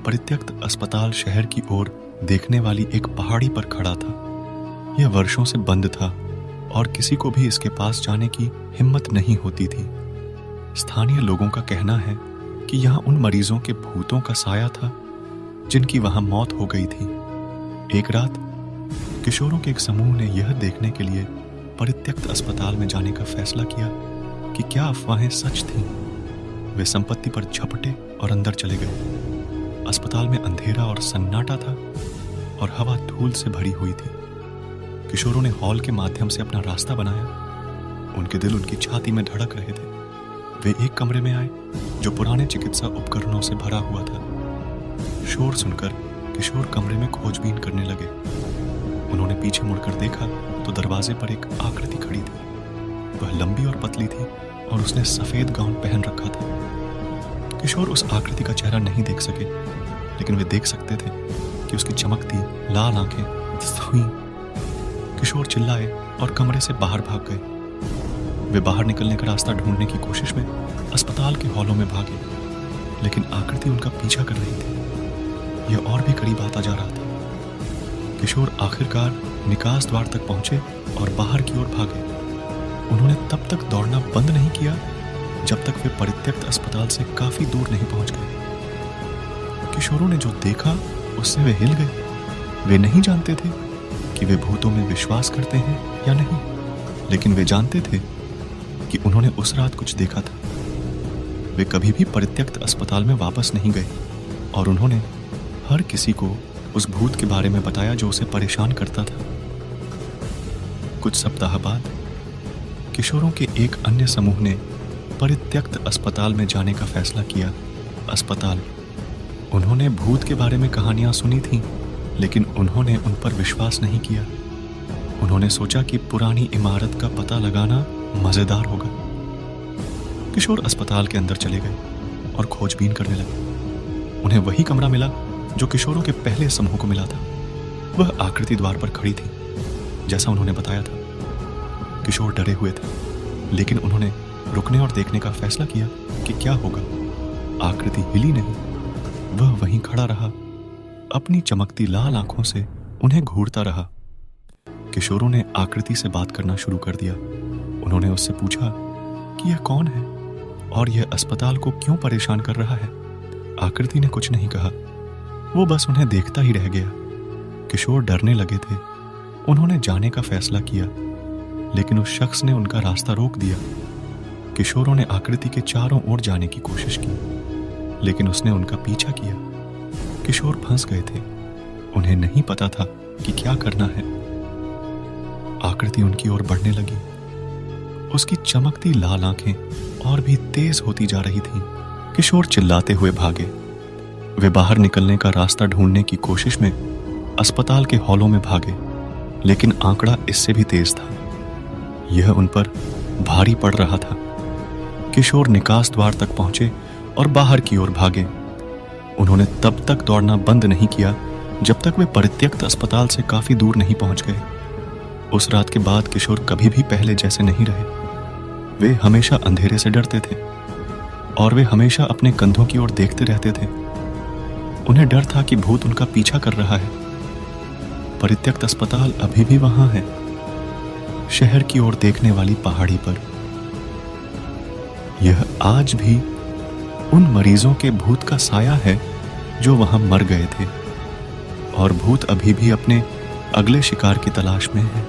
परित्यक्त अस्पताल शहर की ओर देखने वाली एक पहाड़ी पर खड़ा था। यह वर्षों से बंद था और किसी को भी इसके पास जाने की हिम्मत नहीं होती थी। स्थानीय लोगों का कहना है कि यहाँ उन मरीजों के भूतों का साया था जिनकी वहां मौत हो गई थी। एक रात किशोरों के एक समूह ने यह देखने के लिए परित्यक्त अस्पताल में जाने का फैसला किया कि क्या अफवाहें सच थीं। वे संपत्ति पर झपटे और अंदर चले गए। अस्पताल में अंधेरा और सन्नाटा था और हवा धूल से भरी हुई थी। किशोरों ने हॉल के माध्यम से अपना रास्ता बनाया। उनके दिल उनकी छाती में धड़क रहे थे। वे एक कमरे में आए जो पुराने चिकित्सा उपकरणों से भरा हुआ था। शोर सुनकर किशोर कमरे में खोजबीन करने लगे। उन्होंने पीछे मुड़कर देखा तो दरवाजे पर एक आकृति खड़ी थी। वह लंबी और पतली थी और उसने सफेद गाउन पहन रखा था। किशोर उस आकृति का चेहरा नहीं देख सके, लेकिन वे देख सकते थे कि उसकी चमकती लाल आंखें हुई। किशोर चिल्लाए और कमरे से बाहर भाग गए। वे बाहर निकलने का रास्ता ढूंढने की कोशिश में अस्पताल के हॉलों में भागे, लेकिन आकृति उनका पीछा कर रही थी। यह और भी करीब आता जा रहा था। किशोर आखिरकार निकास द्वार तक पहुंचे और बाहर की ओर भागे। उन्होंने तब तक दौड़ना बंद नहीं किया जब तक वे परित्यक्त अस्पताल से काफी दूर नहीं पहुंच गए। किशोरों ने जो देखा उससे वे हिल गए। वे नहीं जानते थे कि वे भूतों में विश्वास करते हैं या नहीं, लेकिन वे जानते थे कि उन्होंने उस रात कुछ देखा था। वे कभी भी परित्यक्त अस्पताल में वापस नहीं गए और उन्होंने हर किसी को उस भूत के बारे में बताया जो उसे परेशान करता था। कुछ सप्ताह बाद किशोरों के एक अन्य समूह ने परित्यक्त अस्पताल में जाने का फैसला किया। अस्पताल, उन्होंने भूत के बारे में कहानियां सुनी थीं, लेकिन उन्होंने उन पर विश्वास नहीं किया। उन्होंने सोचा कि पुरानी इमारत का पता लगाना मजेदार होगा। किशोर अस्पताल के अंदर चले गए और खोजबीन करने लगे। उन्हें वही कमरा मिला जो किशोरों के पहले समूह को मिला था। वह आकृति द्वार पर खड़ी थी, जैसा उन्होंने बताया था। किशोर डरे हुए थे, लेकिन उन्होंने रुकने और देखने का फैसला किया कि क्या होगा। आकृति हिली नहीं, वह वहीं खड़ा रहा, अपनी चमकती लाल आंखों से उन्हें घूरता रहा। किशोरों ने आकृति से बात करना शुरू कर दिया। उन्होंने उससे पूछा कि यह कौन है और यह अस्पताल को क्यों परेशान कर रहा है। आकृति ने कुछ नहीं कहा, वो बस उन्हें देखता ही रह गया। किशोर डरने लगे थे। उन्होंने जाने का फैसला किया, लेकिन उस शख्स ने उनका रास्ता रोक दिया। किशोरों ने आकृति के चारों ओर जाने की कोशिश की, लेकिन उसने उनका पीछा किया। किशोर फंस गए थे। उन्हें नहीं पता था कि क्या करना है। आकृति उनकी ओर बढ़ने लगी। उसकी चमकती लाल आंखें और भी तेज होती जा रही थीं। किशोर चिल्लाते हुए भागे। वे बाहर निकलने का रास्ता ढूंढने की कोशिश में अस्पताल के हॉलों में भागे, लेकिन आंकड़ा इससे भी तेज था। यह उन पर भारी पड़ रहा था। किशोर निकास द्वार तक पहुंचे और बाहर की ओर भागे। उन्होंने तब तक दौड़ना बंद नहीं किया जब तक वे परित्यक्त अस्पताल से काफी दूर नहीं पहुंच गए। उस रात के बाद किशोर कभी भी पहले जैसे नहीं रहे। वे हमेशा अंधेरे से डरते थे और वे हमेशा अपने कंधों की ओर देखते रहते थे। उन्हें डर था कि भूत उनका पीछा कर रहा है। परित्यक्त अस्पताल अभी भी वहां है, शहर की ओर देखने वाली पहाड़ी पर। यह आज भी उन मरीजों के भूत का साया है जो वहां मर गए थे, और भूत अभी भी अपने अगले शिकार की तलाश में है।